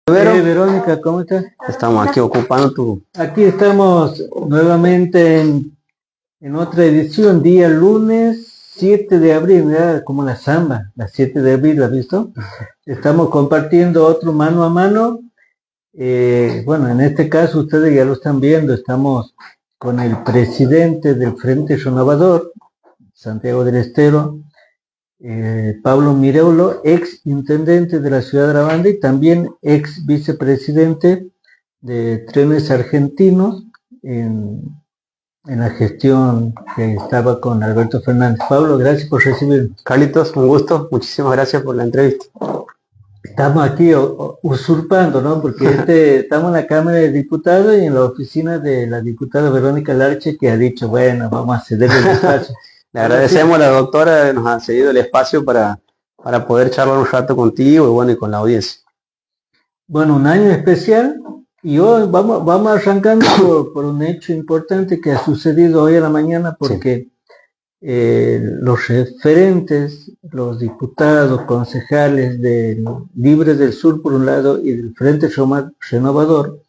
Vero, Verónica, ¿cómo estás? estamos aquí ocupando tu... Aquí estamos nuevamente en otra edición, día lunes 7 de abril, mira, como la samba, la 7 de abril, ¿la has visto? Estamos compartiendo otro mano a mano. Bueno, en este caso ustedes ya lo están viendo, estamos con el presidente del Frente Renovador, Santiago del Estero, Pablo Mireulo, ex intendente de la ciudad de La Banda y también ex vicepresidente de Trenes Argentinos en, en la gestión que estaba con Alberto Fernández. Pablo, gracias por recibirnos. Carlitos, un gusto, muchísimas gracias por la entrevista. Estamos aquí usurpando, ¿no? Porque estamos en la Cámara de Diputados y en la oficina de la diputada Verónica Larche, que ha dicho, bueno, vamos a cederle el espacio. Le agradecemos a la doctora que nos ha cedido el espacio para poder charlar un rato contigo y bueno, y con la audiencia. Bueno, un año especial y hoy vamos arrancando por un hecho importante que ha sucedido hoy a la mañana porque los referentes, los diputados, concejales de Libres del Sur por un lado y del Frente Renovador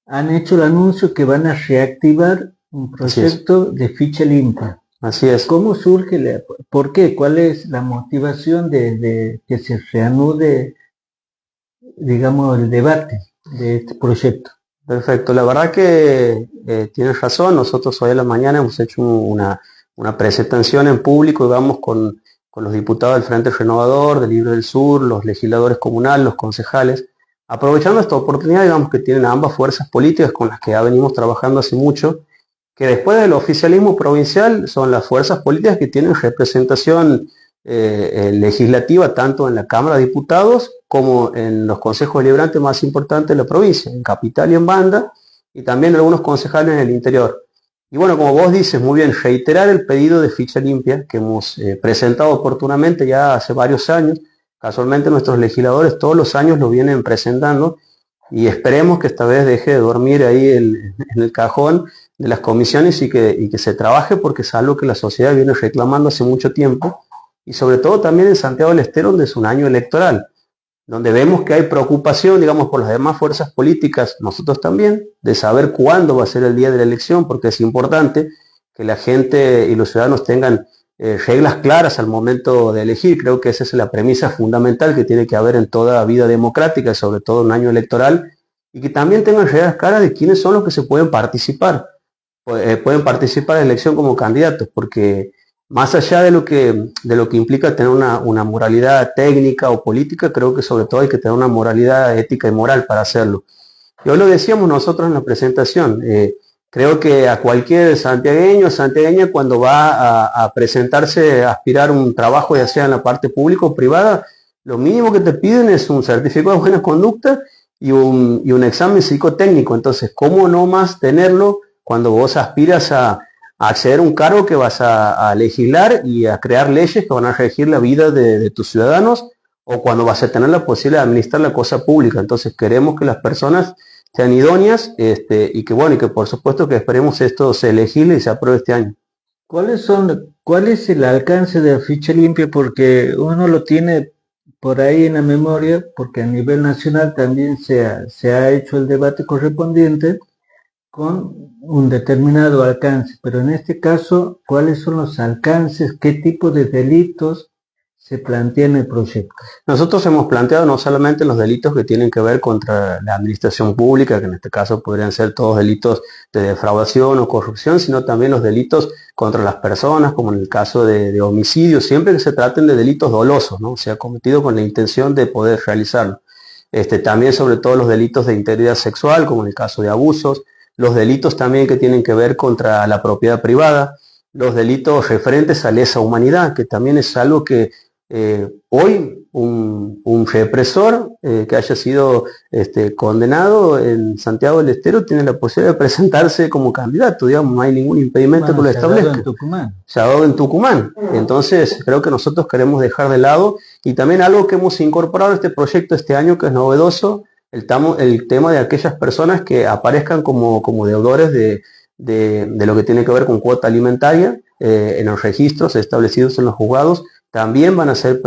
han hecho el anuncio que van a reactivar un proyecto de ficha limpia. Así es. ¿Cómo surge? ¿Por qué? ¿Cuál es la motivación de que se reanude, digamos, el debate de este proyecto? Perfecto, la verdad que tienes razón, nosotros hoy a la mañana hemos hecho una presentación en público, digamos, con los diputados del Frente Renovador, de Libre del Sur, los legisladores comunales, los concejales, aprovechando esta oportunidad, digamos, que tienen ambas fuerzas políticas con las que ya venimos trabajando hace mucho, que después del oficialismo provincial son las fuerzas políticas que tienen representación legislativa tanto en la Cámara de Diputados como en los consejos deliberantes más importantes de la provincia, en Capital y en Banda, y también algunos concejales en el interior. Y bueno, como vos dices muy bien, reiterar el pedido de ficha limpia que hemos presentado oportunamente ya hace varios años. Casualmente nuestros legisladores todos los años lo vienen presentando y esperemos que esta vez deje de dormir ahí en el cajón de las comisiones y que se trabaje porque es algo que la sociedad viene reclamando hace mucho tiempo y sobre todo también en Santiago del Estero, donde es un año electoral, donde vemos que hay preocupación, digamos, por las demás fuerzas políticas, nosotros también, de saber cuándo va a ser el día de la elección, porque es importante que la gente y los ciudadanos tengan reglas claras al momento de elegir. Creo que esa es la premisa fundamental que tiene que haber en toda vida democrática, sobre todo en un año electoral, y que también tengan reglas claras de quiénes son los que se pueden participar en la elección como candidatos, porque más allá de lo que implica tener una moralidad técnica o política, creo que sobre todo hay que tener una moralidad ética y moral para hacerlo. Y hoy lo decíamos nosotros en la presentación, creo que a cualquier santiagueño o santiagueña cuando va a presentarse, a aspirar un trabajo, ya sea en la parte pública o privada, lo mínimo que te piden es un certificado de buena conducta y un examen psicotécnico. Entonces, ¿cómo no más tenerlo cuando vos aspiras a acceder a un cargo que vas a legislar y a crear leyes que van a regir la vida de tus ciudadanos, o cuando vas a tener la posibilidad de administrar la cosa pública? Entonces queremos que las personas sean idóneas y que bueno, y que por supuesto que esperemos esto se legisle y se apruebe este año. ¿Cuál es el alcance de la ficha limpia? Porque uno lo tiene por ahí en la memoria, porque a nivel nacional también se ha hecho el debate correspondiente con un determinado alcance, pero en este caso, ¿cuáles son los alcances? ¿Qué tipo de delitos se plantean en el proyecto? Nosotros hemos planteado no solamente los delitos que tienen que ver contra la administración pública, que en este caso podrían ser todos delitos de defraudación o corrupción, sino también los delitos contra las personas, como en el caso de homicidio, siempre que se traten de delitos dolosos, ¿no? O sea, cometido con la intención de poder realizarlo. También sobre todo los delitos de integridad sexual, como en el caso de abusos, los delitos también que tienen que ver contra la propiedad privada, los delitos referentes a lesa humanidad, que también es algo que hoy un represor que haya sido condenado en Santiago del Estero tiene la posibilidad de presentarse como candidato, digamos, no hay ningún impedimento que lo establezca. Se ha dado en Tucumán. Entonces creo que nosotros queremos dejar de lado, y también algo que hemos incorporado a este proyecto este año que es novedoso, el tema de aquellas personas que aparezcan como deudores de lo que tiene que ver con cuota alimentaria en los registros establecidos en los juzgados, también van a ser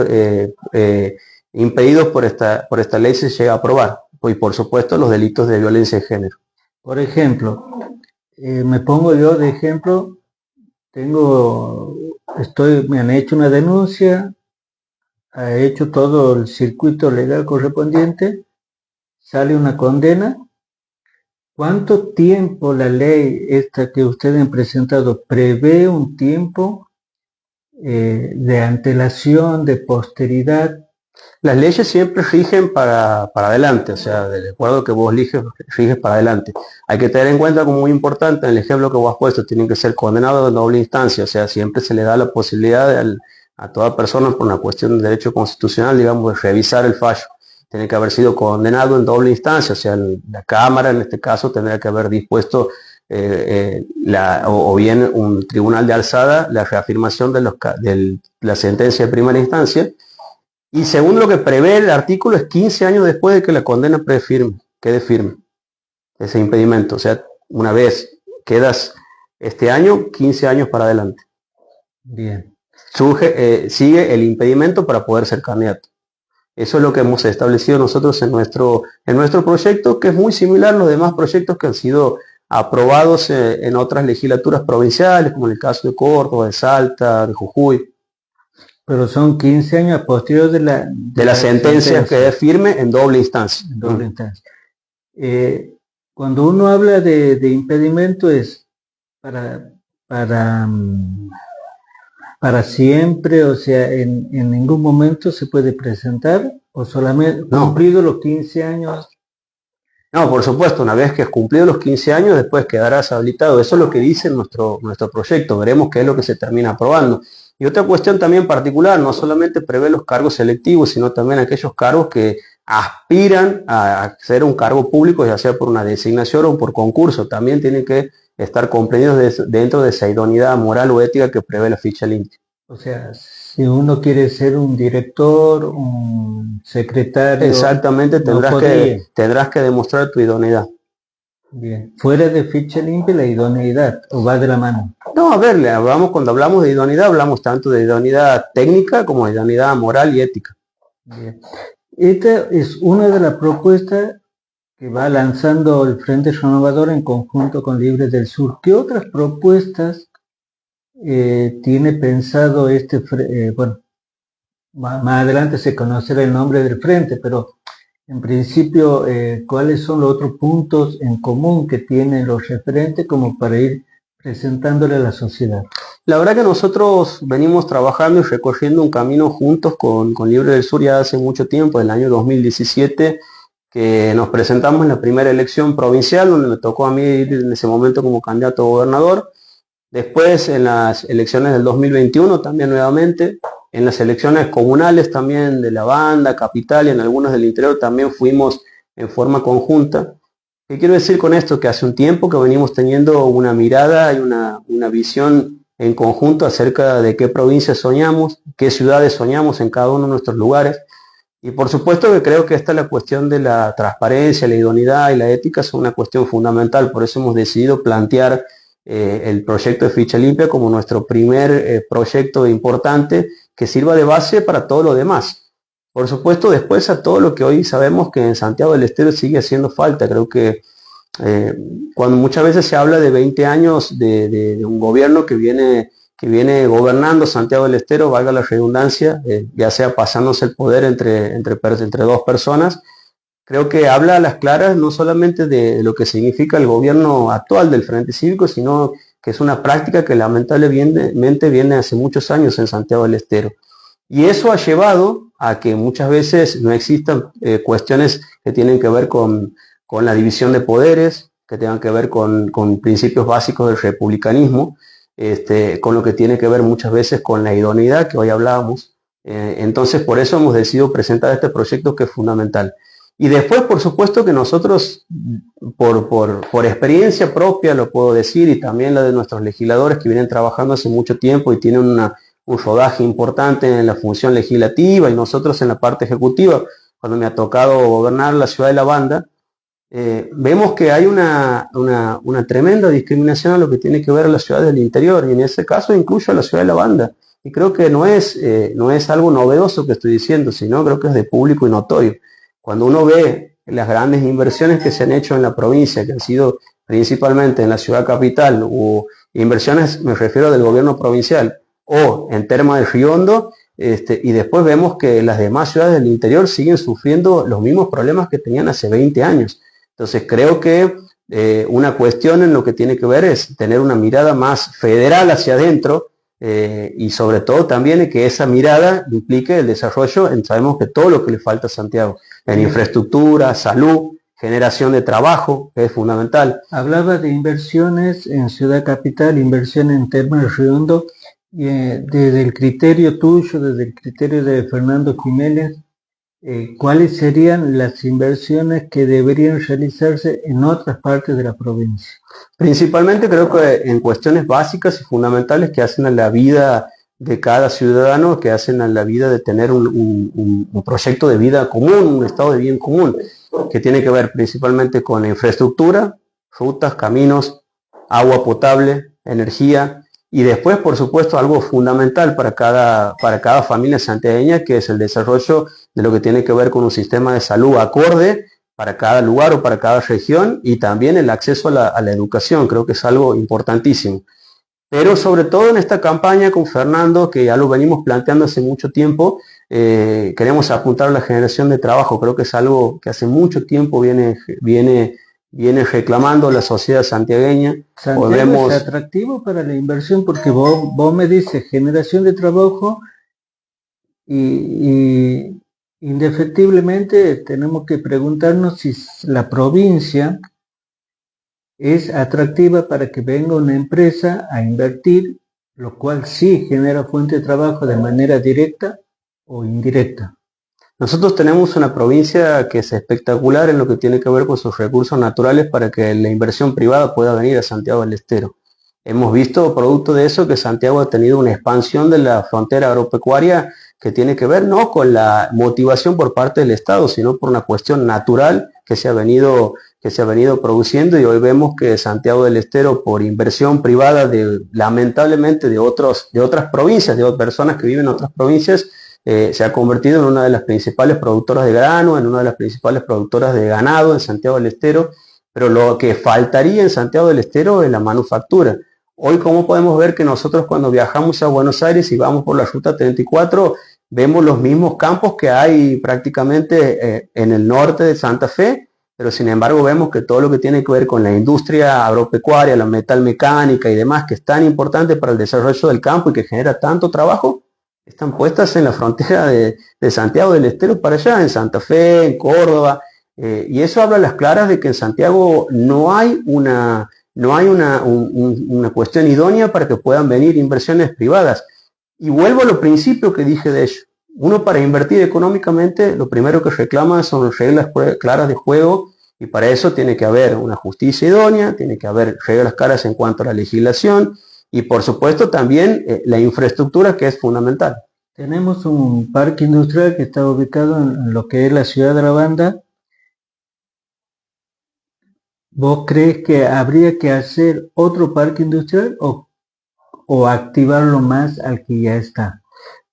impedidos por esta ley si se llega a aprobar. y por supuesto los delitos de violencia de género. Por ejemplo, me pongo yo de ejemplo, me han hecho una denuncia, ha hecho todo el circuito legal correspondiente, sale una condena. ¿Cuánto tiempo la ley esta que ustedes han presentado prevé un tiempo de antelación, de posteridad? Las leyes siempre rigen para adelante, o sea, del acuerdo que vos riges para adelante. Hay que tener en cuenta como muy importante, en el ejemplo que vos has puesto, tienen que ser condenados en doble instancia, o sea, siempre se le da la posibilidad a toda persona por una cuestión de derecho constitucional, digamos, de revisar el fallo. Tiene que haber sido condenado en doble instancia, o sea, la Cámara en este caso tendrá que haber dispuesto o bien un tribunal de alzada la reafirmación de la sentencia de primera instancia. Y según lo que prevé el artículo, es 15 años después de que la condena quede firme ese impedimento. O sea, una vez quedas este año, 15 años para adelante. Bien. Sigue el impedimento para poder ser candidato. Eso es lo que hemos establecido nosotros en nuestro proyecto, que es muy similar a los demás proyectos que han sido aprobados en otras legislaturas provinciales, como en el caso de Córdoba, de Salta, de Jujuy. Pero son 15 años a posterior de la sentencia que es firme en doble instancia. En doble instancia. Cuando uno habla de impedimento es para siempre, o sea, en ningún momento se puede presentar, o solamente cumplido los 15 años. No, por supuesto, una vez que has cumplido los 15 años, después quedarás habilitado. Eso es lo que dice nuestro proyecto. Veremos qué es lo que se termina aprobando. Y otra cuestión también particular, no solamente prevé los cargos selectivos, sino también aquellos cargos que aspiran a ser un cargo público, ya sea por una designación o por concurso. También tienen que estar comprendidos dentro de esa idoneidad moral o ética que prevé la ficha limpia. O sea, si uno quiere ser un director, un secretario... Exactamente, tendrás que demostrar tu idoneidad. Bien. Fuera de ficha limpia, la idoneidad, ¿o va de la mano? No, a ver, cuando hablamos de idoneidad, hablamos tanto de idoneidad técnica como de idoneidad moral y ética. Bien. Esta es una de las propuestas que va lanzando el Frente Renovador en conjunto con Libres del Sur. ¿Qué otras propuestas tiene pensado bueno, más adelante se conocerá el nombre del Frente, pero en principio, ¿cuáles son los otros puntos en común que tienen los referentes como para ir presentándole a la sociedad? La verdad que nosotros venimos trabajando y recorriendo un camino juntos con Libre del Sur ya hace mucho tiempo, en el año 2017, que nos presentamos en la primera elección provincial, donde me tocó a mí ir en ese momento como candidato a gobernador. Después en las elecciones del 2021 también nuevamente, en las elecciones comunales también de la banda, capital y en algunas del interior también fuimos en forma conjunta. ¿Qué quiero decir con esto? Que hace un tiempo que venimos teniendo una mirada y una visión en conjunto acerca de qué provincias soñamos, qué ciudades soñamos en cada uno de nuestros lugares. Y por supuesto que creo que esta es la cuestión de la transparencia, la idoneidad y la ética es una cuestión fundamental. Por eso hemos decidido plantear el proyecto de ficha limpia como nuestro primer proyecto importante que sirva de base para todo lo demás. Por supuesto, después a todo lo que hoy sabemos que en Santiago del Estero sigue haciendo falta. Creo que cuando muchas veces se habla de 20 años de un gobierno que viene gobernando Santiago del Estero, valga la redundancia, ya sea pasándose el poder entre dos personas, creo que habla a las claras no solamente de lo que significa el gobierno actual del Frente Cívico, sino que es una práctica que lamentablemente viene hace muchos años en Santiago del Estero. Y eso ha llevado a que muchas veces no existan cuestiones que tienen que ver con la división de poderes, que tengan que ver con principios básicos del republicanismo, con lo que tiene que ver muchas veces con la idoneidad que hoy hablábamos. Entonces, por eso hemos decidido presentar este proyecto que es fundamental. Y después, por supuesto, que nosotros, por experiencia propia, lo puedo decir, y también la de nuestros legisladores que vienen trabajando hace mucho tiempo y tienen un rodaje importante en la función legislativa y nosotros en la parte ejecutiva, cuando me ha tocado gobernar la ciudad de La Banda, vemos que hay una tremenda discriminación a lo que tiene que ver a las ciudades del interior, y en ese caso incluyo a la ciudad de La Banda. Y creo que no es algo novedoso que estoy diciendo, sino creo que es de público y notorio. Cuando uno ve las grandes inversiones que se han hecho en la provincia, que han sido principalmente en la ciudad capital, o inversiones, me refiero del gobierno provincial, o en Termas de Río Hondo, y después vemos que las demás ciudades del interior siguen sufriendo los mismos problemas que tenían hace 20 años. Entonces creo que una cuestión en lo que tiene que ver es tener una mirada más federal hacia adentro, y sobre todo también que esa mirada implique el desarrollo, sabemos que todo lo que le falta a Santiago, en infraestructura, salud, generación de trabajo, que es fundamental. Hablaba de inversiones en Ciudad Capital, inversión en Termas de Río Hondo, y desde el criterio tuyo, desde el criterio de Fernando Jiménez, ¿cuáles serían las inversiones que deberían realizarse en otras partes de la provincia? Principalmente creo que en cuestiones básicas y fundamentales que hacen a la vida de cada ciudadano, que hacen a la vida de tener un proyecto de vida común, un estado de bien común, que tiene que ver principalmente con la infraestructura, rutas, caminos, agua potable, energía, y después, por supuesto, algo fundamental para cada familia santiagueña, que es el desarrollo de lo que tiene que ver con un sistema de salud acorde para cada lugar o para cada región, y también el acceso a la educación. Creo que es algo importantísimo. Pero sobre todo en esta campaña con Fernando, que ya lo venimos planteando hace mucho tiempo, queremos apuntar a la generación de trabajo. Creo que es algo que hace mucho tiempo viene reclamando la sociedad santiagueña. Santiago es atractivo para la inversión porque vos me dices generación de trabajo y indefectiblemente tenemos que preguntarnos si la provincia es atractiva para que venga una empresa a invertir, lo cual sí genera fuente de trabajo de manera directa o indirecta. Nosotros tenemos una provincia que es espectacular en lo que tiene que ver con sus recursos naturales para que la inversión privada pueda venir a Santiago del Estero. Hemos visto, producto de eso, que Santiago ha tenido una expansión de la frontera agropecuaria que tiene que ver no con la motivación por parte del Estado, sino por una cuestión natural que se ha venido produciendo, y hoy vemos que Santiago del Estero, por inversión privada lamentablemente de otras provincias, de personas que viven en otras provincias, se ha convertido en una de las principales productoras de grano, en una de las principales productoras de ganado en Santiago del Estero, pero lo que faltaría en Santiago del Estero es la manufactura. Hoy, ¿cómo podemos ver que nosotros cuando viajamos a Buenos Aires y vamos por la Ruta 34, vemos los mismos campos que hay prácticamente en el norte de Santa Fe, pero sin embargo vemos que todo lo que tiene que ver con la industria agropecuaria, la metalmecánica y demás, que es tan importante para el desarrollo del campo y que genera tanto trabajo, están puestas en la frontera de Santiago del Estero para allá, en Santa Fe, en Córdoba, y eso habla a las claras de que en Santiago no hay una cuestión idónea para que puedan venir inversiones privadas. Y vuelvo a lo principio que dije de ello. Uno, para invertir económicamente, lo primero que reclama son reglas claras de juego, y para eso tiene que haber una justicia idónea, tiene que haber reglas claras en cuanto a la legislación, y por supuesto también la infraestructura, que es fundamental. Tenemos un parque industrial que está ubicado en lo que es la ciudad de La Banda. ¿Vos crees que habría que hacer otro parque industrial o activarlo más al que ya está?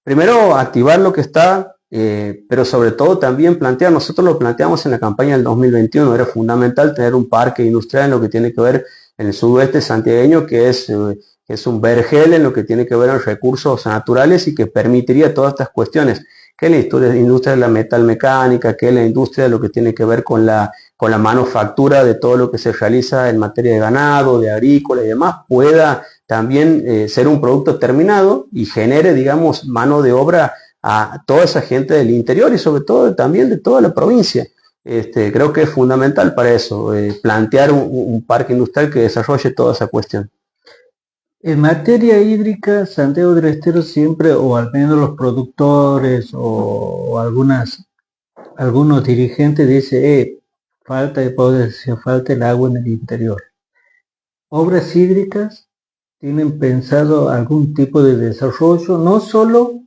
Primero, activar lo que está, pero sobre todo también plantear, nosotros lo planteamos en la campaña del 2021, era fundamental tener un parque industrial en lo que tiene que ver en el sudoeste santiagueño, que es un vergel en lo que tiene que ver en recursos naturales y que permitiría todas estas cuestiones, que la industria de la metalmecánica, que la industria de lo que tiene que ver con la manufactura de todo lo que se realiza en materia de ganado, de agrícola y demás, pueda también ser un producto terminado y genere, digamos, mano de obra a toda esa gente del interior y sobre todo también de toda la provincia. Creo que es fundamental para eso, plantear un parque industrial que desarrolle toda esa cuestión. En materia hídrica, Santiago del Estero siempre, o al menos los productores o algunos dirigentes dicen, falta de poder, falta el agua en el interior. Obras hídricas tienen pensado algún tipo de desarrollo, no solo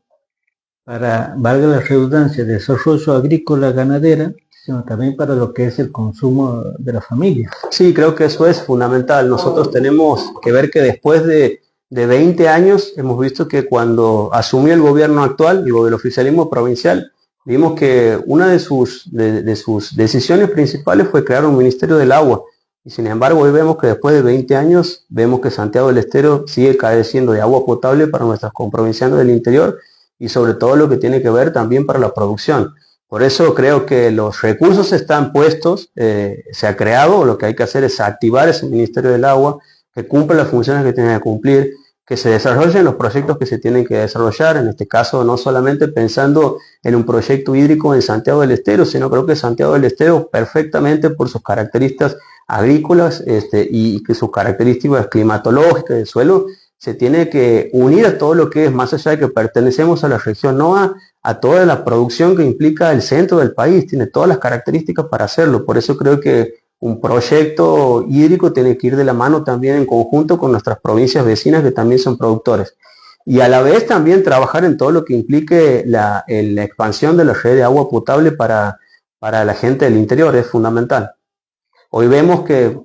para, valga la redundancia, desarrollo agrícola ganadera, sino también para lo que es el consumo de la familia. Sí, creo que eso es fundamental. Nosotros tenemos que ver que después de 20 años hemos visto que cuando asumió el gobierno actual, digo, el oficialismo provincial, vimos que una de sus decisiones principales fue crear un Ministerio del Agua. Y sin embargo, hoy vemos que después de 20 años, vemos que Santiago del Estero sigue careciendo de agua potable para nuestros comprovincianos del interior y sobre todo lo que tiene que ver también para la producción. Por eso creo que los recursos están puestos, se ha creado, lo que hay que hacer es activar ese Ministerio del Agua, que cumpla las funciones que tiene que cumplir, que se desarrollen los proyectos que se tienen que desarrollar, en este caso no solamente pensando en un proyecto hídrico en Santiago del Estero, sino creo que Santiago del Estero perfectamente por sus características agrícolas y que sus características climatológicas del suelo, se tiene que unir a todo lo que es, más allá de que pertenecemos a la región NOA, a toda la producción que implica el centro del país, tiene todas las características para hacerlo. Por eso creo que un proyecto hídrico tiene que ir de la mano también en conjunto con nuestras provincias vecinas que también son productores. Y a la vez también trabajar en todo lo que implique la expansión de la red de agua potable para la gente del interior, es fundamental. Hoy vemos que,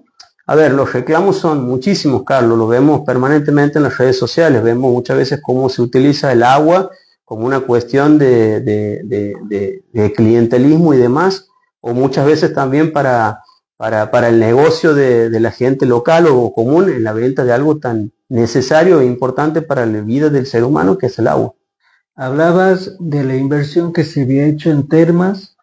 a ver, los reclamos son muchísimos, Carlos, lo vemos permanentemente en las redes sociales, vemos muchas veces cómo se utiliza el agua como una cuestión de clientelismo y demás, o muchas veces también para el negocio de la gente local o común en la venta de algo tan necesario e importante para la vida del ser humano que es el agua. Hablabas de la inversión que se había hecho en termas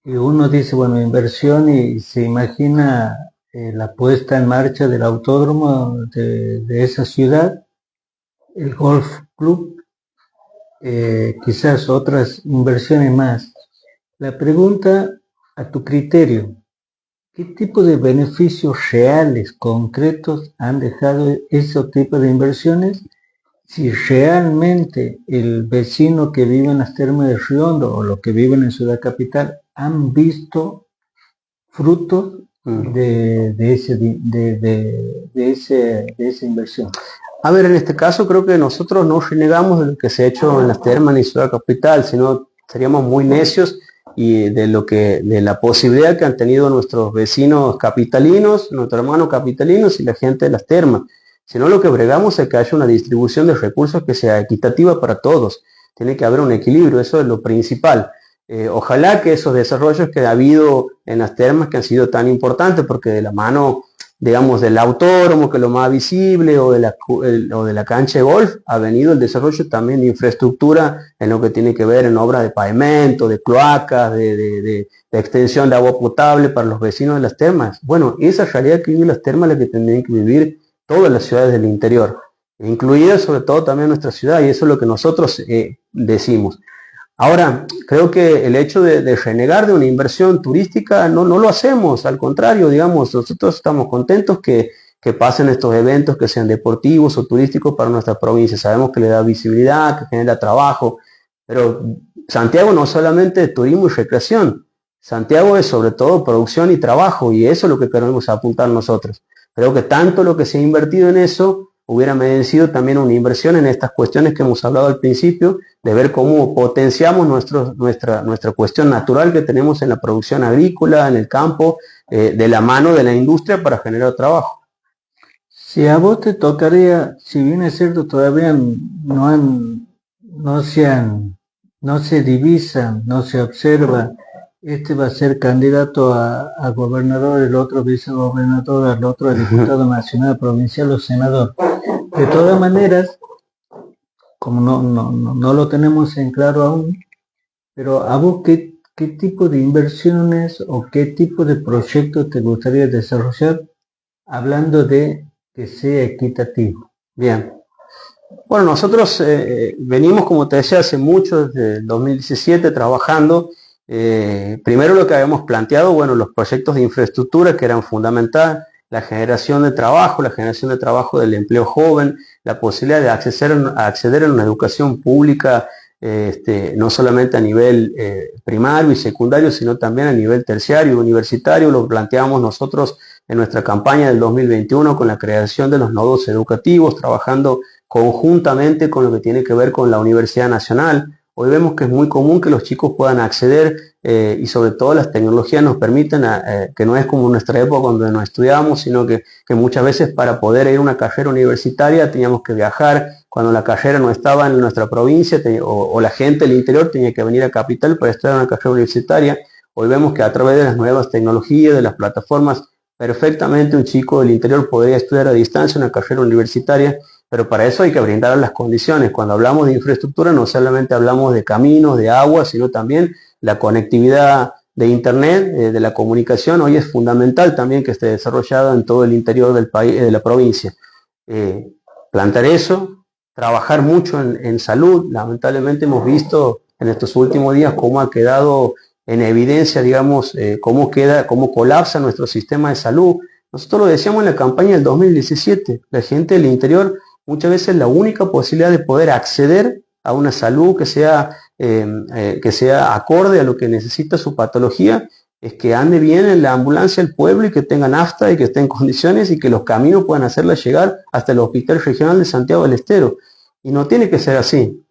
y uno dice, bueno, inversión y se imagina la puesta en marcha del autódromo de esa ciudad, el golf club, quizás otras inversiones más. La pregunta a tu criterio, ¿qué tipo de beneficios reales, concretos han dejado ese tipo de inversiones? Si realmente el vecino que vive en las termas de Riondo o los que viven en Ciudad Capital han visto frutos de esa inversión. A ver, en este caso creo que nosotros no renegamos de lo que se ha hecho en las termas ni Ciudad Capital, sino seríamos muy necios y de la posibilidad que han tenido nuestros vecinos capitalinos, nuestros hermanos capitalinos y la gente de las termas. Sino lo que bregamos es que haya una distribución de recursos que sea equitativa para todos. Tiene que haber un equilibrio, eso es lo principal. Ojalá que esos desarrollos que ha habido en las termas que han sido tan importantes, porque de la mano, digamos, del autódromo, que es lo más visible, o de la cancha de golf, ha venido el desarrollo también de infraestructura en lo que tiene que ver en obras de pavimento, de cloacas, de extensión de agua potable para los vecinos de las termas. Bueno, esa realidad que viven las termas es la que tendrían que vivir todas las ciudades del interior, incluida sobre todo también nuestra ciudad, y eso es lo que nosotros decimos. Ahora, creo que el hecho de renegar de una inversión turística no lo hacemos, al contrario, digamos, nosotros estamos contentos que pasen estos eventos, que sean deportivos o turísticos para nuestra provincia. Sabemos que le da visibilidad, que genera trabajo, pero Santiago no solamente es turismo y recreación, Santiago es sobre todo producción y trabajo, y eso es lo que queremos apuntar nosotros. Creo que tanto lo que se ha invertido en eso hubiera merecido también una inversión en estas cuestiones que hemos hablado al principio, de ver cómo potenciamos nuestra cuestión natural que tenemos en la producción agrícola, en el campo, de la mano de la industria para generar trabajo. Si a vos te tocaría, si bien es cierto, todavía no se divisan, no se observa, este va a ser candidato a gobernador, el otro vicegobernador, el otro a diputado nacional, provincial o senador. De todas maneras, como no lo tenemos en claro aún, pero a vos qué tipo de inversiones o qué tipo de proyectos te gustaría desarrollar, hablando de que sea equitativo. Bien. Bueno, nosotros venimos, como te decía, hace mucho, desde el 2017, trabajando. Primero lo que habíamos planteado, bueno, los proyectos de infraestructura que eran fundamentales, la generación de trabajo del empleo joven, la posibilidad de acceder a una educación pública, no solamente a nivel primario y secundario, sino también a nivel terciario y universitario. Lo planteamos nosotros en nuestra campaña del 2021 con la creación de los nodos educativos, trabajando conjuntamente con lo que tiene que ver con la Universidad Nacional. Hoy vemos que es muy común que los chicos puedan acceder y sobre todo las tecnologías nos permiten, que no es como en nuestra época cuando nos estudiábamos, sino que muchas veces para poder ir a una carrera universitaria teníamos que viajar, cuando la carrera no estaba en nuestra provincia o la gente del interior tenía que venir a capital para estudiar una carrera universitaria. Hoy vemos que a través de las nuevas tecnologías, de las plataformas, perfectamente un chico del interior podría estudiar a distancia una carrera universitaria, pero para eso hay que brindar las condiciones. Cuando hablamos de infraestructura no solamente hablamos de caminos, de agua, sino también la conectividad de internet, de la comunicación. Hoy es fundamental también que esté desarrollada en todo el interior del país, de la provincia. Plantear eso, trabajar mucho en salud. Lamentablemente hemos visto en estos últimos días cómo ha quedado en evidencia, digamos, cómo colapsa nuestro sistema de salud. Nosotros lo decíamos en la campaña del 2017, la gente del interior muchas veces la única posibilidad de poder acceder a una salud que sea acorde a lo que necesita su patología es que ande bien en la ambulancia del pueblo y que tenga nafta y que esté en condiciones y que los caminos puedan hacerla llegar hasta el Hospital Regional de Santiago del Estero. Y no tiene que ser así.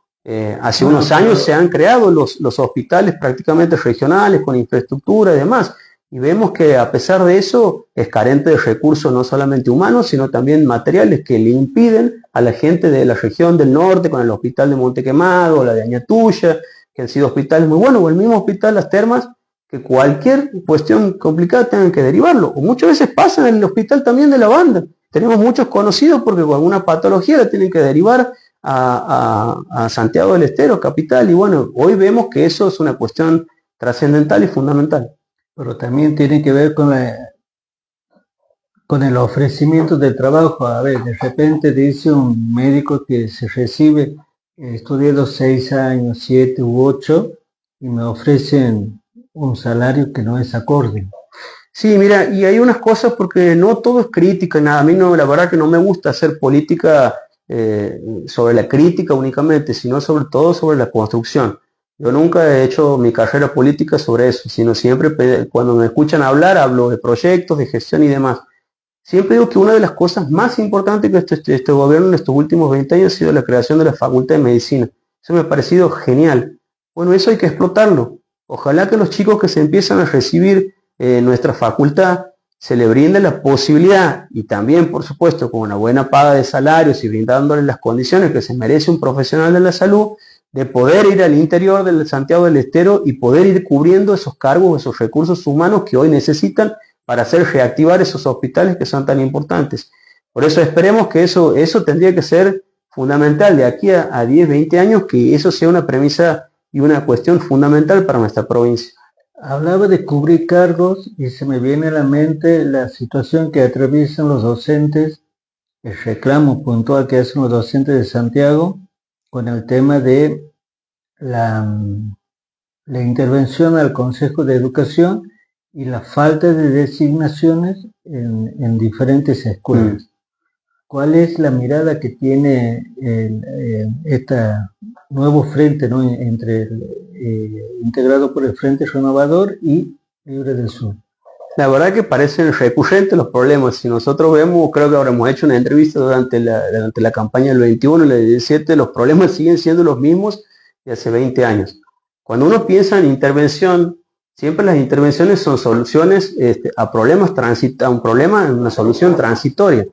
Hace unos años se han creado los hospitales prácticamente regionales con infraestructura y demás, y vemos que a pesar de eso es carente de recursos no solamente humanos, sino también materiales que le impiden a la gente de la región del norte, con el hospital de Montequemado o la de Añatuya, que han sido hospitales muy buenos, o el mismo hospital Las Termas, que cualquier cuestión complicada tengan que derivarlo, o muchas veces pasa en el hospital también de la Banda. Tenemos muchos conocidos porque con alguna patología la tienen que derivar a Santiago del Estero, capital, y bueno, hoy vemos que eso es una cuestión trascendental y fundamental. Pero también tiene que ver con el ofrecimiento del trabajo. A ver, de repente dice un médico que se recibe, estudié los 6 años, 7 u 8, y me ofrecen un salario que no es acorde. Sí, mira, y hay unas cosas porque no todo es crítica, nada, a mí no, la verdad que no me gusta hacer política sobre la crítica únicamente, sino sobre todo sobre la construcción. Yo nunca he hecho mi carrera política sobre eso, sino siempre cuando me escuchan hablar hablo de proyectos, de gestión y demás. Siempre digo que una de las cosas más importantes que este gobierno en estos últimos 20 años ha sido la creación de la Facultad de Medicina. Eso me ha parecido genial. Bueno, eso hay que explotarlo. Ojalá que los chicos que se empiezan a recibir en nuestra facultad se le brinde la posibilidad y también, por supuesto, con una buena paga de salarios y brindándoles las condiciones que se merece un profesional de la salud, de poder ir al interior del Santiago del Estero y poder ir cubriendo esos cargos, esos recursos humanos que hoy necesitan para hacer reactivar esos hospitales que son tan importantes. Por eso esperemos que eso tendría que ser fundamental de aquí a 10, 20 años, que eso sea una premisa y una cuestión fundamental para nuestra provincia. Hablaba de cubrir cargos y se me viene a la mente la situación que atraviesan los docentes, el reclamo puntual que hacen los docentes de Santiago con el tema de la intervención al Consejo de Educación y la falta de designaciones en diferentes escuelas. ¿Cuál es la mirada que tiene este nuevo frente, ¿no?, integrado por el Frente Renovador y Libre del Sur? La verdad que parecen recurrentes los problemas. Si nosotros vemos, creo que habremos hecho una entrevista durante la campaña del 21 y la del 17, los problemas siguen siendo los mismos de hace 20 años. Cuando uno piensa en intervención, siempre las intervenciones son soluciones a problemas, a un problema en una solución transitoria.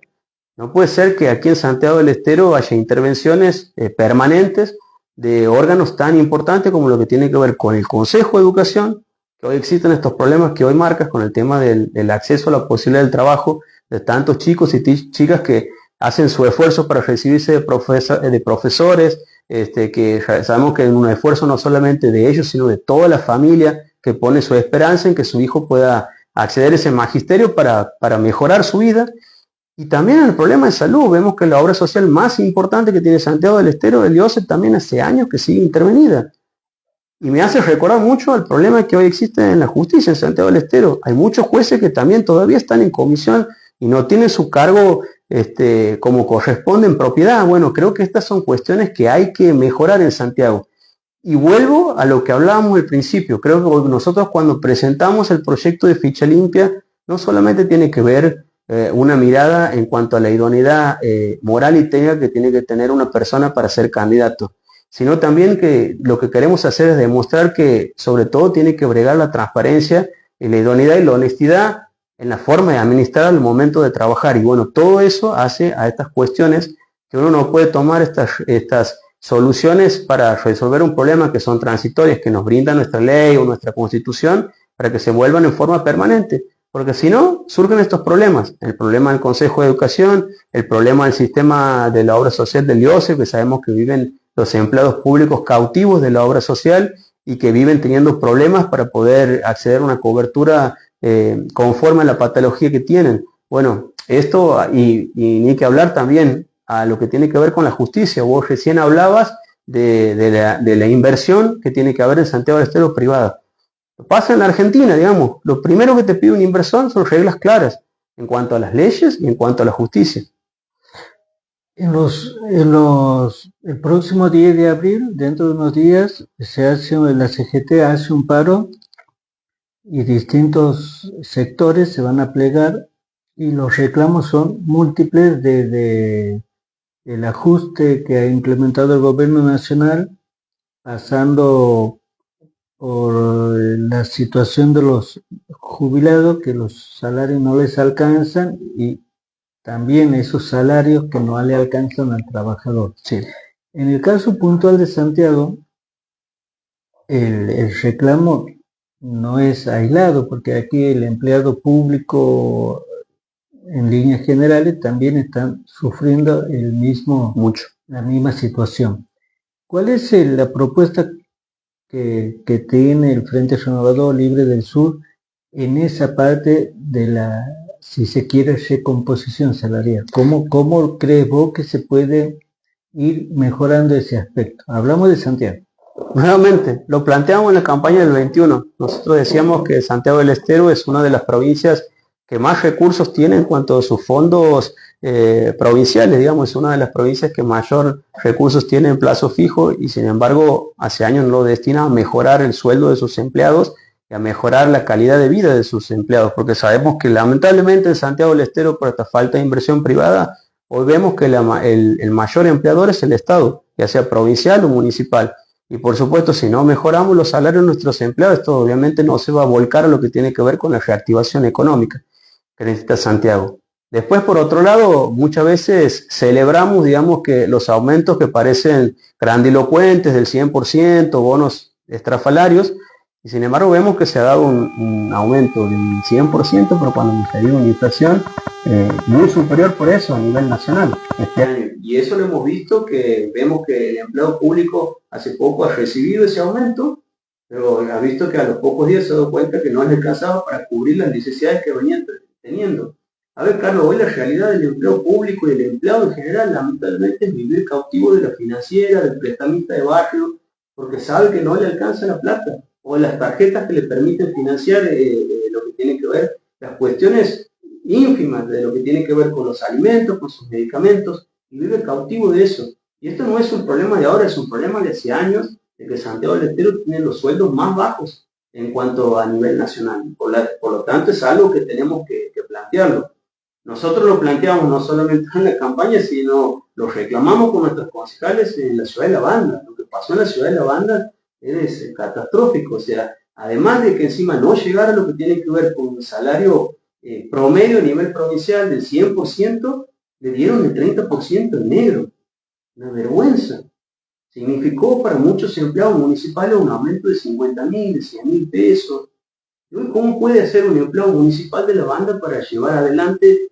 No puede ser que aquí en Santiago del Estero haya intervenciones permanentes de órganos tan importantes como lo que tiene que ver con el Consejo de Educación, que hoy existen estos problemas que hoy marcas con el tema del acceso a la posibilidad del trabajo de tantos chicos y chicas que hacen su esfuerzo para recibirse de profesores, que sabemos que es un esfuerzo no solamente de ellos, sino de toda la familia que pone su esperanza en que su hijo pueda acceder a ese magisterio para mejorar su vida. Y también el problema de salud, vemos que la obra social más importante que tiene Santiago del Estero, el IOSE, también hace años que sigue intervenida. Y me hace recordar mucho el problema que hoy existe en la justicia en Santiago del Estero. Hay muchos jueces que también todavía están en comisión y no tienen su cargo como corresponde en propiedad. Bueno, creo que estas son cuestiones que hay que mejorar en Santiago. Y vuelvo a lo que hablábamos al principio. Creo que nosotros cuando presentamos el proyecto de ficha limpia, no solamente tiene que ver una mirada en cuanto a la idoneidad moral y técnica que tiene que tener una persona para ser candidato, sino también que lo que queremos hacer es demostrar que sobre todo tiene que bregar la transparencia y la idoneidad y la honestidad en la forma de administrar al momento de trabajar. Y bueno, todo eso hace a estas cuestiones que uno no puede tomar estas soluciones para resolver un problema que son transitorias, que nos brinda nuestra ley o nuestra constitución, para que se vuelvan en forma permanente. Porque si no, surgen estos problemas. El problema del Consejo de Educación, el problema del sistema de la obra social del IOSE, que sabemos que viven los empleados públicos cautivos de la obra social y que viven teniendo problemas para poder acceder a una cobertura conforme a la patología que tienen. Bueno, esto y ni que hablar también a lo que tiene que ver con la justicia. Vos recién hablabas de la inversión que tiene que haber en Santiago del Estero privada. Pasa en la Argentina, digamos. Lo primero que te pide un inversor son reglas claras en cuanto a las leyes y en cuanto a la justicia. El próximo 10 de abril, dentro de unos días, la CGT hace un paro y distintos sectores se van a plegar y los reclamos son múltiples desde el ajuste que ha implementado el gobierno nacional, pasando por la situación de los jubilados, que los salarios no les alcanzan, y también esos salarios que no le alcanzan al trabajador. Sí. En el caso puntual de Santiago, el reclamo no es aislado, porque aquí el empleado público en líneas generales también están sufriendo la misma situación. ¿Cuál es la propuesta que tiene el Frente Renovador Libre del Sur en esa parte de la, si se quiere, recomposición salarial? ¿Cómo crees vos que se puede ir mejorando ese aspecto? Hablamos de Santiago. Nuevamente, lo planteamos en la campaña del 21. Nosotros decíamos que Santiago del Estero es una de las provincias que más recursos tiene en cuanto a sus fondos provinciales, digamos, es una de las provincias que mayor recursos tiene en plazo fijo y sin embargo hace años lo destina a mejorar el sueldo de sus empleados y a mejorar la calidad de vida de sus empleados, porque sabemos que lamentablemente en Santiago del Estero, por esta falta de inversión privada, hoy vemos que el mayor empleador es el Estado, ya sea provincial o municipal. Y por supuesto, si no mejoramos los salarios de nuestros empleados, esto obviamente no se va a volcar a lo que tiene que ver con la reactivación económica que necesita Santiago. Después, por otro lado, muchas veces celebramos, digamos, que los aumentos que parecen grandilocuentes del 100%, bonos estrafalarios, y sin embargo vemos que se ha dado un aumento del 100%, pero cuando hemos tenido una inflación muy superior por eso a nivel nacional este año. Y eso lo hemos visto, que vemos que el empleado público hace poco ha recibido ese aumento, pero ha visto que a los pocos días se ha dado cuenta que no le alcanzaba para cubrir las necesidades que venían teniendo. A ver, Carlos, hoy la realidad del empleo público y del empleado en general, lamentablemente, es vivir cautivo de la financiera, del prestamista de barrio, porque sabe que no le alcanza la plata, o las tarjetas que le permiten financiar lo que tiene que ver, las cuestiones ínfimas de lo que tiene que ver con los alimentos, con sus medicamentos, y vive cautivo de eso. Y esto no es un problema de ahora, es un problema de hace años, de que Santiago del Estero tiene los sueldos más bajos en cuanto a nivel nacional. Por lo tanto, es algo que tenemos que plantearlo. Nosotros lo planteamos no solamente en la campaña, sino lo reclamamos con nuestros concejales en la ciudad de La Banda. Lo que pasó en la ciudad de La Banda es catastrófico. O sea, además de que encima no llegara a lo que tiene que ver con un salario promedio a nivel provincial del 100%, le dieron el 30% en negro. Una vergüenza. Significó para muchos empleados municipales un aumento de 50.000, de 100.000 pesos. ¿Cómo puede hacer un empleado municipal de La Banda para llevar adelante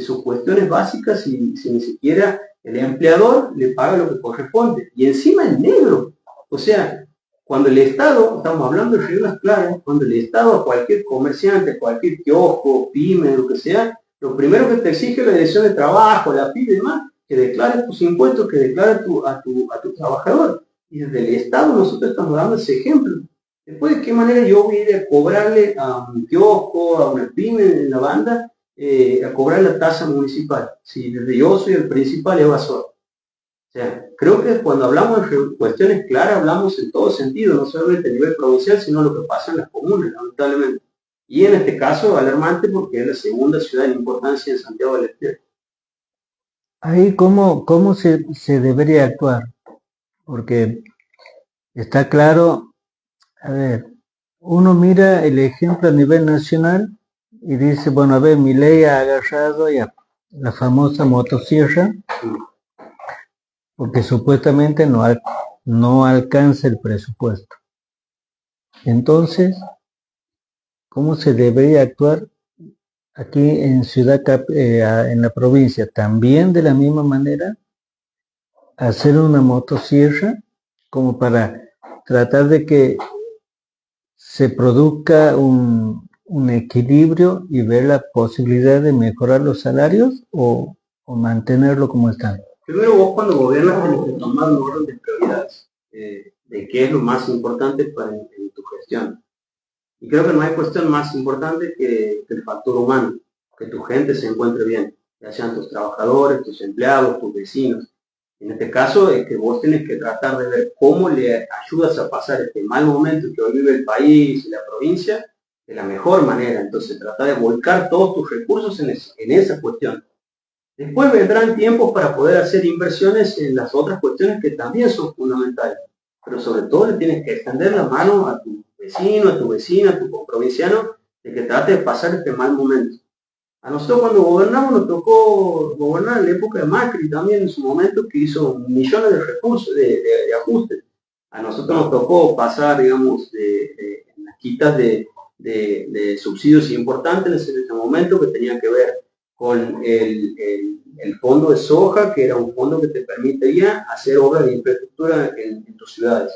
sus cuestiones básicas si ni siquiera el empleador le paga lo que corresponde? Y encima en negro. O sea, cuando el Estado, estamos hablando de reglas claras, cuando el Estado a cualquier comerciante, a cualquier kiosco, pyme, lo que sea, lo primero que te exige es la dirección de trabajo, la PIB y demás, que declares tus impuestos, que declares a tu trabajador. Y desde el Estado nosotros estamos dando ese ejemplo. Después, ¿de qué manera yo voy a ir a cobrarle a un kiosco, a una pyme en La Banda, a cobrar la tasa municipal? Si desde yo soy el principal evasor. O sea, creo que cuando hablamos de cuestiones claras, hablamos en todo sentido, no solamente a nivel provincial, sino lo que pasa en las comunas, lamentablemente. Y en este caso, alarmante porque es la segunda ciudad en importancia en Santiago del Estero. Ahí, ¿cómo se debería actuar? porque está claro, a ver, uno mira el ejemplo a nivel nacional y dice, bueno, a ver, Milei ha agarrado ya la famosa motosierra, porque supuestamente no alcanza el presupuesto. Entonces, ¿cómo se debería actuar aquí en en la provincia? También de la misma manera, hacer una motosierra como para tratar de que se produzca un equilibrio y ver la posibilidad de mejorar los salarios o mantenerlo como están. Primero vos cuando gobiernas tenés que tomar un orden de prioridades, de qué es lo más importante en tu gestión. Y creo que no hay cuestión más importante que el factor humano, que tu gente se encuentre bien, ya sean tus trabajadores, tus empleados, tus vecinos. En este caso es que vos tenés que tratar de ver cómo le ayudas a pasar este mal momento que hoy vive el país y la provincia de la mejor manera. Entonces tratar de volcar todos tus recursos en esa cuestión. Después vendrán tiempos para poder hacer inversiones en las otras cuestiones que también son fundamentales. Pero sobre todo le tienes que extender la mano a tu vecino, a tu vecina, a tu comprovinciano, de que trate de pasar este mal momento. A nosotros cuando gobernamos nos tocó gobernar en la época de Macri también en su momento, que hizo millones de recursos, de ajustes. A nosotros nos tocó pasar, digamos, de las quitas de subsidios importantes en ese momento que tenían que ver con el fondo de soja, que era un fondo que te permitía hacer obras de infraestructura en tus ciudades.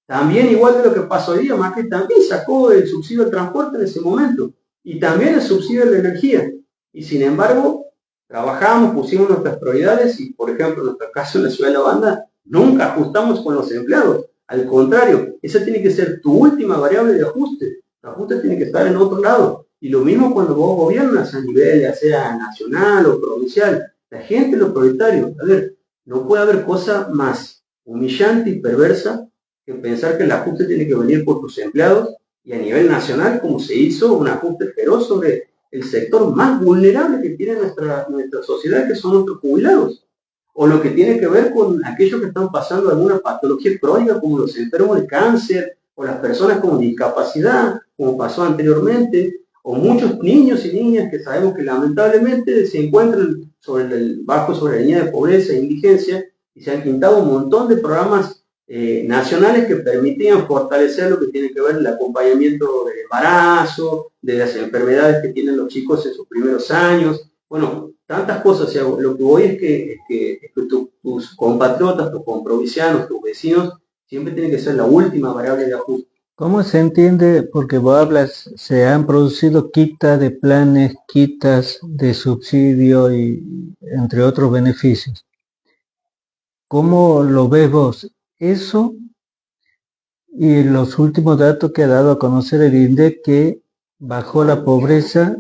También, igual de lo que pasó hoy día, Macri también sacó el subsidio al transporte en ese momento y también el subsidio de la energía. Y sin embargo, trabajamos, pusimos nuestras prioridades y, por ejemplo, en nuestro caso en la ciudad de La Banda, nunca ajustamos con los empleados. Al contrario, esa tiene que ser tu última variable de ajuste. El ajuste tiene que estar en otro lado. Y lo mismo cuando vos gobiernas a nivel ya sea nacional o provincial. La gente, lo prioritario. A ver, no puede haber cosa más humillante y perversa que pensar que el ajuste tiene que venir por tus empleados y a nivel nacional, como se hizo un ajuste feroz sobre el sector más vulnerable que tiene nuestra sociedad, que son nuestros jubilados, o lo que tiene que ver con aquellos que están pasando alguna patología crónica, como los enfermos de cáncer, o las personas con discapacidad, como pasó anteriormente, o muchos niños y niñas que sabemos que lamentablemente se encuentran sobre la línea de pobreza e indigencia, y se han quitado un montón de programas nacionales que permitían fortalecer lo que tiene que ver el acompañamiento del embarazo, de las enfermedades que tienen los chicos en sus primeros años. Bueno, tantas cosas. O sea, lo que voy es que tus compatriotas, tus comprovincianos, tus vecinos, siempre tienen que ser la última variable de ajuste. ¿Cómo se entiende? Porque vos hablas, se han producido quitas de planes, quitas de subsidio y entre otros beneficios. ¿Cómo lo ves vos? Eso y los últimos datos que ha dado a conocer el INDEC, que bajó la pobreza.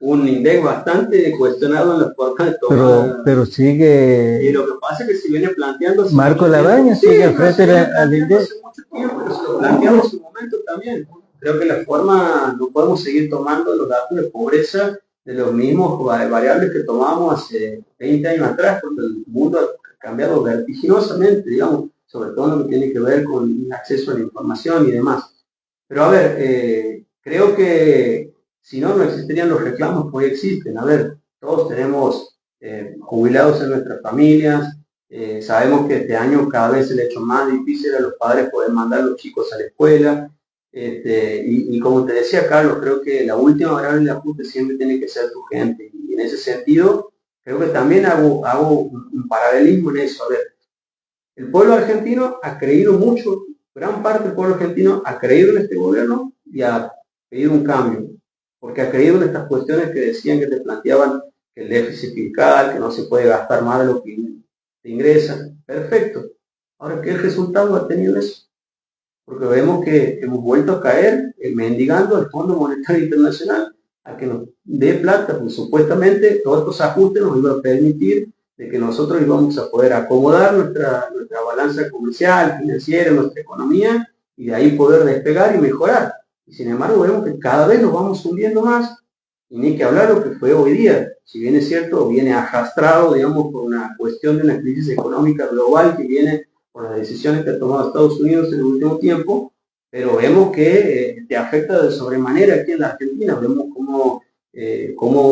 Un INDEC bastante cuestionado en la forma de tomar. Pero sigue. Y lo que pasa es que se viene planteando. Marco Labaña sigue al frente al INDEC. Hace mucho tiempo, pero se lo planteamos en su momento también. Creo que la forma, no podemos seguir tomando los datos de pobreza de los mismos variables que tomábamos hace 20 años atrás, porque el mundo ha cambiado vertiginosamente, digamos, sobre todo en lo que tiene que ver con el acceso a la información y demás. Pero a ver, creo que si no, no existirían los reclamos que hoy existen. A ver, todos tenemos jubilados en nuestras familias, sabemos que este año cada vez se le ha hecho más difícil a los padres poder mandar a los chicos a la escuela. Y como te decía, Carlos, creo que la última variable de ajuste siempre tiene que ser tu gente. Y en ese sentido, creo que también hago un paralelismo en eso. A ver, el pueblo argentino ha creído mucho, gran parte del pueblo argentino ha creído en este gobierno y ha pedido un cambio, porque ha creído en estas cuestiones que decían, que te planteaban que el déficit fiscal, que no se puede gastar más de lo que te ingresa. Perfecto. Ahora, ¿qué resultado ha tenido eso? Porque vemos que hemos vuelto a caer mendigando al Fondo Monetario Internacional a que nos dé plata, porque supuestamente todos estos ajustes nos iban a permitir de que nosotros íbamos a poder acomodar nuestra balanza comercial, financiera, nuestra economía, y de ahí poder despegar y mejorar. Y sin embargo vemos que cada vez nos vamos hundiendo más, y ni que hablar lo que fue hoy día. si bien es cierto, viene arrastrado, digamos, por una cuestión de una crisis económica global que viene por las decisiones que ha tomado Estados Unidos en el último tiempo, pero vemos que te afecta de sobremanera aquí en la Argentina. Vemos cómo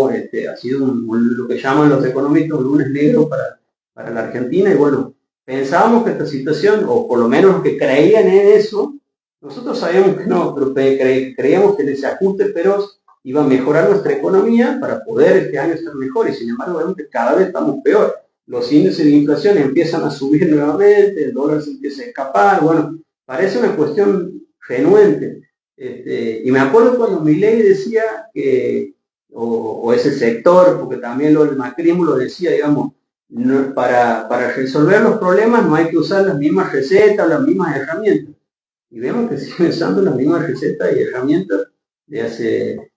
ha sido lo que llaman los economistas un lunes negro para la Argentina, y bueno, pensábamos que esta situación, o por lo menos los que creían en eso, nosotros sabíamos que no, pero creíamos que ese ajuste feroz iba a mejorar nuestra economía para poder este año estar mejor, y sin embargo vemos que cada vez estamos peor. Los índices de inflación empiezan a subir nuevamente, el dólar se empieza a escapar, bueno, parece una cuestión renuente. Y me acuerdo cuando Milei decía que, o ese sector, porque también el macrismo lo decía, digamos, no, para resolver los problemas no hay que usar las mismas recetas, las mismas herramientas. Y vemos que siguen usando las mismas recetas y herramientas de hace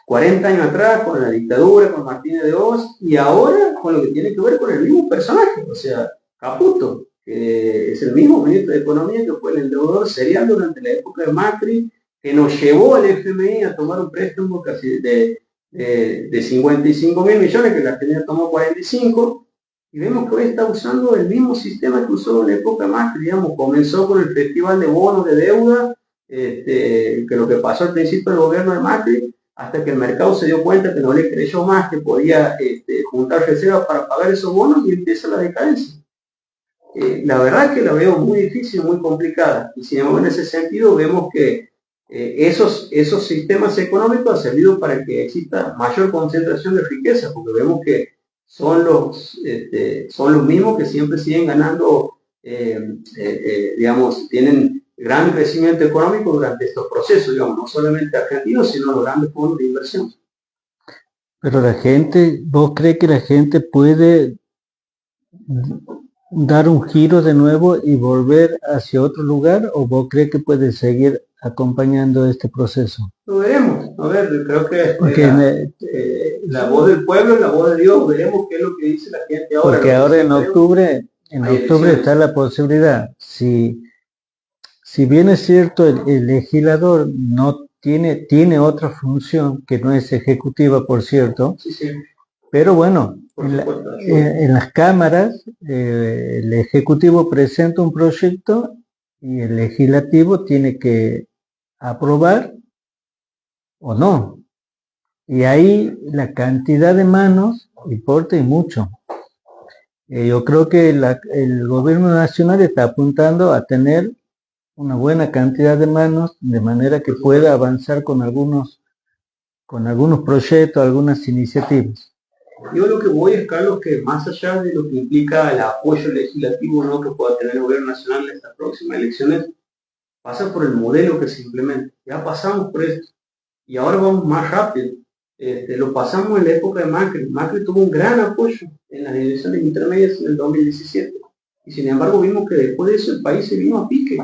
40 años atrás, con la dictadura, con Martínez de Hoz, y ahora con lo que tiene que ver con el mismo personaje, o sea, Caputo, que es el mismo ministro de Economía que fue el endeudador serial durante la época de Macri, que nos llevó al FMI a tomar un préstamo casi de 55 mil millones, que la Argentina tomó 45, y vemos que hoy está usando el mismo sistema que usó en la época Macri, digamos, comenzó con el festival de bonos de deuda, que lo que pasó al principio del gobierno de Macri, hasta que el mercado se dio cuenta que no le creyó más, que podía juntar reservas para pagar esos bonos, y empieza la decadencia. La verdad es que la veo muy difícil, muy complicada, y sin embargo en ese sentido vemos que esos sistemas económicos han servido para que exista mayor concentración de riqueza, porque vemos que son los mismos que siempre siguen ganando, digamos, tienen gran crecimiento económico durante estos procesos, digamos, no solamente argentinos, sino los grandes fondos de inversión. Pero la gente, ¿vos crees que la gente puede dar un giro de nuevo y volver hacia otro lugar, o vos crees que puede seguir acompañando este proceso? Lo veremos, a ver, creo que la voz del pueblo es la voz de Dios, veremos qué es lo que dice la gente ahora. Porque ahora en octubre está la posibilidad, si bien es cierto el legislador no tiene otra función que no es ejecutiva, por cierto, sí. Pero bueno, en las cámaras el Ejecutivo presenta un proyecto y el Legislativo tiene que aprobar o no. Y ahí la cantidad de manos importa y mucho. Yo creo que el gobierno nacional está apuntando a tener una buena cantidad de manos, de manera que pueda avanzar con algunos proyectos, algunas iniciativas. Yo lo que voy es, Carlos, que más allá de lo que implica el apoyo legislativo, ¿no?, que pueda tener el gobierno nacional en estas próximas elecciones, pasa por el modelo que se implementa. Ya pasamos por esto y ahora vamos más rápido. Lo pasamos en la época de Macri. Macri tuvo un gran apoyo en las elecciones intermedias en el 2017, y sin embargo vimos que después de eso el país se vino a pique,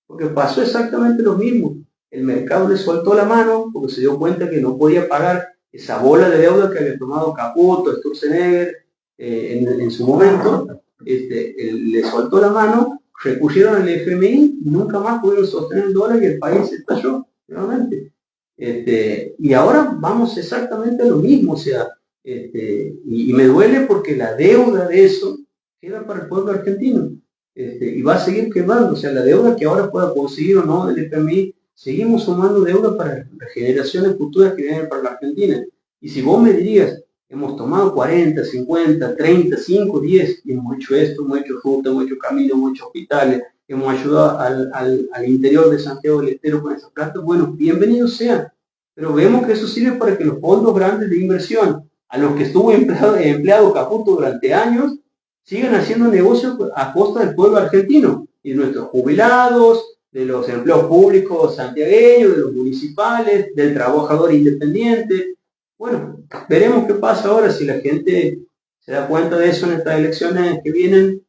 porque pasó exactamente lo mismo. El mercado le soltó la mano porque se dio cuenta que no podía pagar esa bola de deuda que había tomado Caputo, Sturzenegger en su momento. Le soltó la mano, recurrieron al FMI, nunca más pudieron sostener el dólar y el país estalló nuevamente. Y ahora vamos exactamente a lo mismo, o sea, y me duele porque la deuda de eso queda para el pueblo argentino, y va a seguir quedando, o sea, la deuda que ahora pueda conseguir o no del FMI, seguimos sumando deuda para las generaciones futuras que vienen para la Argentina. Y si vos me dirías, hemos tomado 40, 50, 30, 5, 10, y hemos hecho esto, hemos hecho ruta, hemos hecho camino, hemos hecho hospitales, hemos ayudado al interior de Santiago del Estero con esas plantas, bueno, bienvenidos sean. Pero vemos que eso sirve para que los fondos grandes de inversión, a los que estuvo empleado Caputo durante años, sigan haciendo negocios a costa del pueblo argentino y de nuestros jubilados, de los empleos públicos santiagueños, de los municipales, del trabajador independiente. Bueno, veremos qué pasa ahora, si la gente se da cuenta de eso en estas elecciones que vienen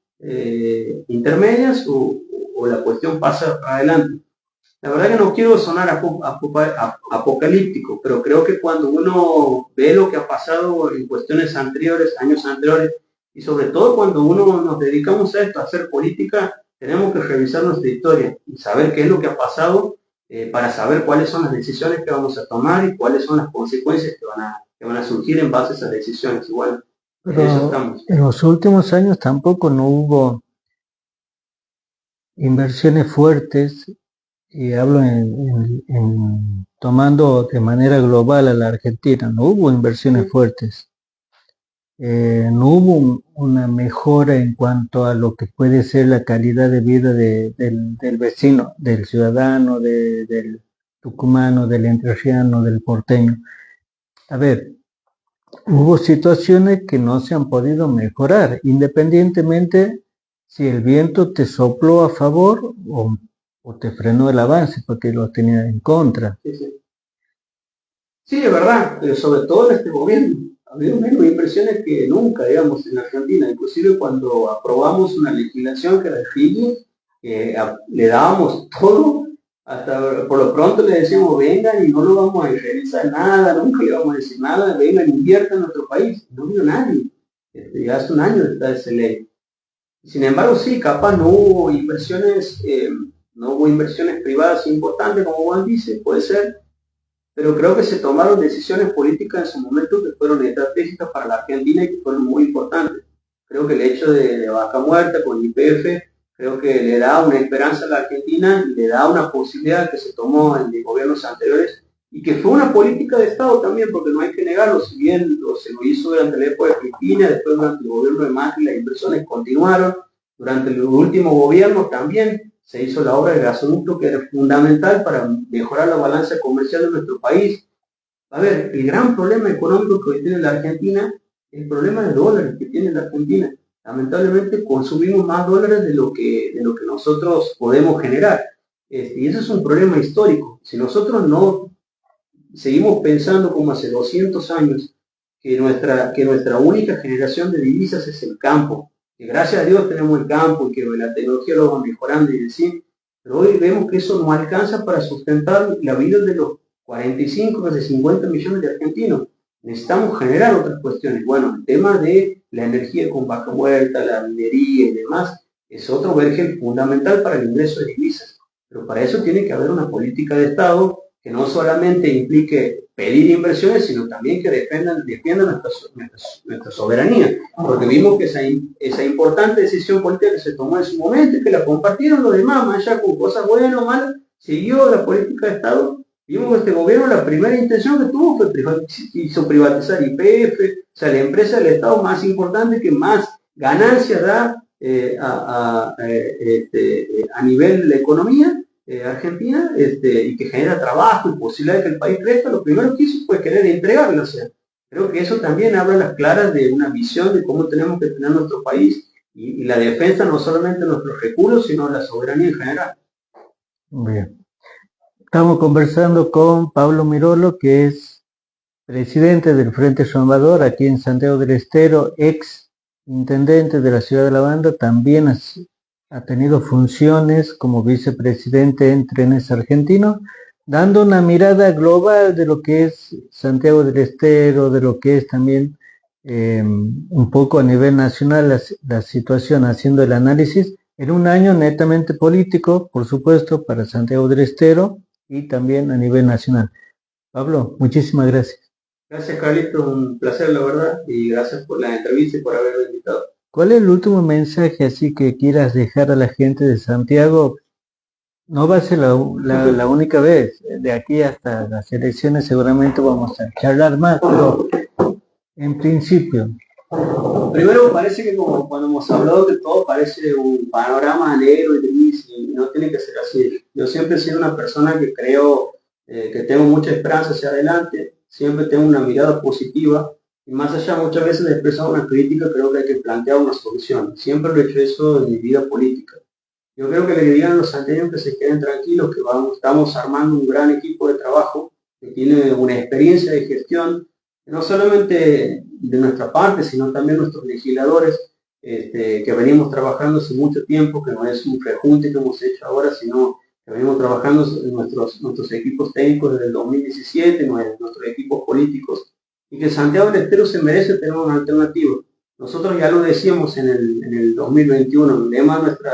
intermedias, o la cuestión pasa para adelante. La verdad que no quiero sonar apocalíptico, pero creo que cuando uno ve lo que ha pasado en cuestiones anteriores, años anteriores, y sobre todo cuando uno nos dedicamos a esto, a hacer política, tenemos que revisar nuestra historia y saber qué es lo que ha pasado, para saber cuáles son las decisiones que vamos a tomar y cuáles son las consecuencias que van a surgir en base a esas decisiones. Y bueno, en eso Pero estamos. en los últimos años tampoco no hubo inversiones fuertes, y hablo tomando de manera global a la Argentina, no hubo inversiones fuertes. No hubo una mejora en cuanto a lo que puede ser la calidad de vida del vecino, del ciudadano, del tucumano, del entrerriano, del porteño. A ver, hubo situaciones que no se han podido mejorar, independientemente si el viento te sopló a favor o te frenó el avance porque lo tenía en contra. Sí, sí. Sí, es verdad, pero sobre todo en este gobierno. Ha habido menos inversiones que nunca, digamos, en Argentina. Inclusive cuando aprobamos una legislación que era el FIDI, le dábamos todo, hasta por lo pronto le decíamos, vengan y no lo vamos a realizar nada, nunca le vamos a decir nada, vengan, inviertan en nuestro país. No vino nadie. Ya hace un año está esa ley. Sin embargo, sí, capaz no hubo inversiones privadas importantes, como Juan dice, puede ser, pero creo que se tomaron decisiones políticas en su momento que fueron estratégicas para la Argentina y que fueron muy importantes. Creo que el hecho de Vaca Muerta con el YPF, creo que le da una esperanza a la Argentina, le da una posibilidad que se tomó en gobiernos anteriores y que fue una política de Estado también, porque no hay que negarlo, si bien se lo hizo durante la época de Cristina, después durante el gobierno de Macri las inversiones continuaron, durante el último gobierno también se hizo la obra de gasoducto que era fundamental para mejorar la balanza comercial de nuestro país. A ver, el gran problema económico que hoy tiene la Argentina es el problema de dólares que tiene la Argentina. Lamentablemente consumimos más dólares de lo que nosotros podemos generar. Y eso es un problema histórico. Si nosotros no seguimos pensando como hace 200 años que nuestra única generación de divisas es el campo, que gracias a Dios tenemos el campo y que la tecnología lo va mejorando y decir, pero hoy vemos que eso no alcanza para sustentar la vida de los 45, casi 50 millones de argentinos. Necesitamos generar otras cuestiones. Bueno, el tema de la energía con Vaca Muerta, la minería y demás, es otro vergel fundamental para el ingreso de divisas. Pero para eso tiene que haber una política de Estado que no solamente implique pedir inversiones, sino también que defiendan nuestra soberanía. Porque vimos que esa importante decisión política que se tomó en su momento y que la compartieron los demás, más allá con cosas buenas o malas, siguió la política de Estado. Vimos que este gobierno la primera intención que tuvo fue privatizar YPF, o sea, la empresa del Estado más importante que más ganancias da a nivel de la economía Argentina, y que genera trabajo y posibilidad de que el país crezca. Lo primero que hizo fue querer entregarla. O sea, creo que eso también habla a las claras de una visión de cómo tenemos que tener nuestro país y la defensa no solamente de nuestros recursos, sino de la soberanía en general. Bien. Estamos conversando con Pablo Mirolo, que es presidente del Frente Renovador aquí en Santiago del Estero, ex intendente de la ciudad de La Banda, también ha tenido funciones como vicepresidente en Trenes Argentinos, dando una mirada global de lo que es Santiago del Estero, de lo que es también un poco a nivel nacional la situación, haciendo el análisis en un año netamente político, por supuesto, para Santiago del Estero y también a nivel nacional. Pablo, muchísimas gracias. Gracias, Carlitos, un placer, la verdad, y gracias por la entrevista y por haberme invitado. ¿Cuál es el último mensaje así que quieras dejar a la gente de Santiago? No va a ser la única vez. De aquí hasta las elecciones seguramente vamos a charlar más, pero en principio. Primero, parece que como cuando hemos hablado de todo parece un panorama negro y gris, y no tiene que ser así. Yo siempre he sido una persona que creo que tengo mucha esperanza hacia adelante, siempre tengo una mirada positiva, y más allá muchas veces de expresar una crítica, creo que hay que plantear una solución. Siempre lo he hecho eso en mi vida política. Yo creo que le dirían a los santiagueños que se queden tranquilos, que estamos armando un gran equipo de trabajo, que tiene una experiencia de gestión, no solamente de nuestra parte, sino también nuestros legisladores, que venimos trabajando hace mucho tiempo, que no es un rejunte que hemos hecho ahora, sino que venimos trabajando en nuestros equipos técnicos desde el 2017, nuestros equipos políticos, y que Santiago del Estero se merece tener una alternativa. Nosotros ya lo decíamos en el 2021, el lema de nuestra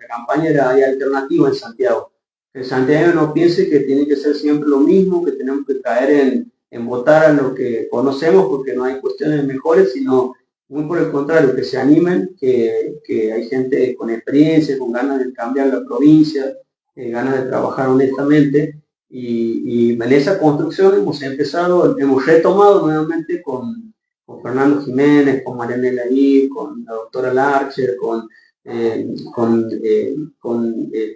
campaña era "Hay alternativa en Santiago". Que Santiago no piense que tiene que ser siempre lo mismo, que tenemos que caer en votar a lo que conocemos, porque no hay cuestiones mejores, sino muy por el contrario, que se animen, que hay gente con experiencia, con ganas de cambiar la provincia, ganas de trabajar honestamente, y en esa construcción hemos retomado nuevamente con Fernando Jiménez, con Mariana Laí, con la doctora Larcher, con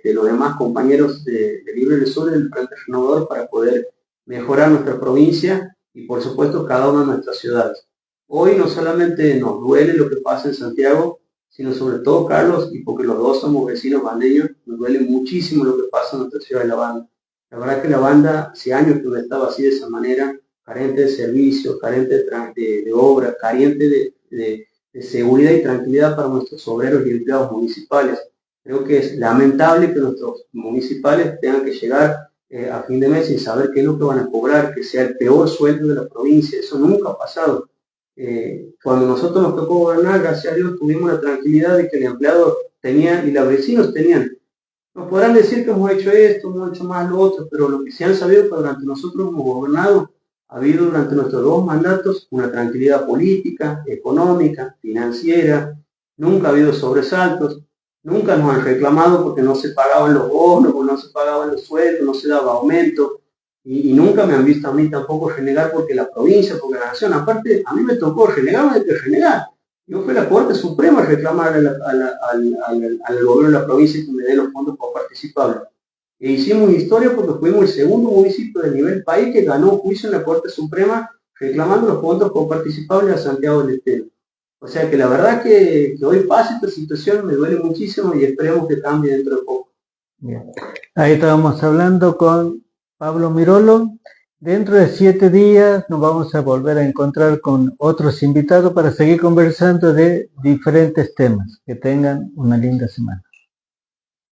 los demás compañeros de Libre del Sur y del Frente Renovador para poder mejorar nuestra provincia y por supuesto cada una de nuestras ciudades. Hoy no solamente nos duele lo que pasa en Santiago, sino sobre todo, Carlos, y porque los dos somos vecinos bandeños, nos duele muchísimo lo que pasa en nuestra ciudad de La Banda. La verdad que La Banda hace años que no estaba así de esa manera, carente de servicios, carente de obra, carente de seguridad y tranquilidad para nuestros obreros y empleados municipales. Creo que es lamentable que nuestros municipales tengan que llegar a fin de mes sin saber qué es lo que van a cobrar, que sea el peor sueldo de la provincia. Eso nunca ha pasado. Cuando nosotros nos tocó gobernar, gracias a Dios, tuvimos la tranquilidad de que el empleado tenía y los vecinos tenían. Nos podrán decir que hemos hecho esto, hemos hecho más lo otro, pero lo que se han sabido que durante nosotros hemos gobernado, ha habido durante nuestros 2 mandatos una tranquilidad política, económica, financiera, nunca ha habido sobresaltos, nunca nos han reclamado porque no se pagaban los bonos, porque no se pagaban los sueldos, no se daba aumento, y nunca me han visto a mí tampoco renegar porque la provincia, porque la nación, aparte a mí me tocó renegar, de que renegar. Yo fui a la Corte Suprema a reclamar al gobierno de la provincia que me dé los fondos coparticipables. E hicimos historia porque fuimos el segundo municipio de nivel país que ganó un juicio en la Corte Suprema reclamando los fondos coparticipables a Santiago del Estero. O sea que la verdad que hoy pasa esta situación me duele muchísimo y esperemos que cambie dentro de poco. Bien. Ahí estábamos hablando con Pablo Mirolo. Dentro de 7 días nos vamos a volver a encontrar con otros invitados para seguir conversando de diferentes temas. Que tengan una linda semana.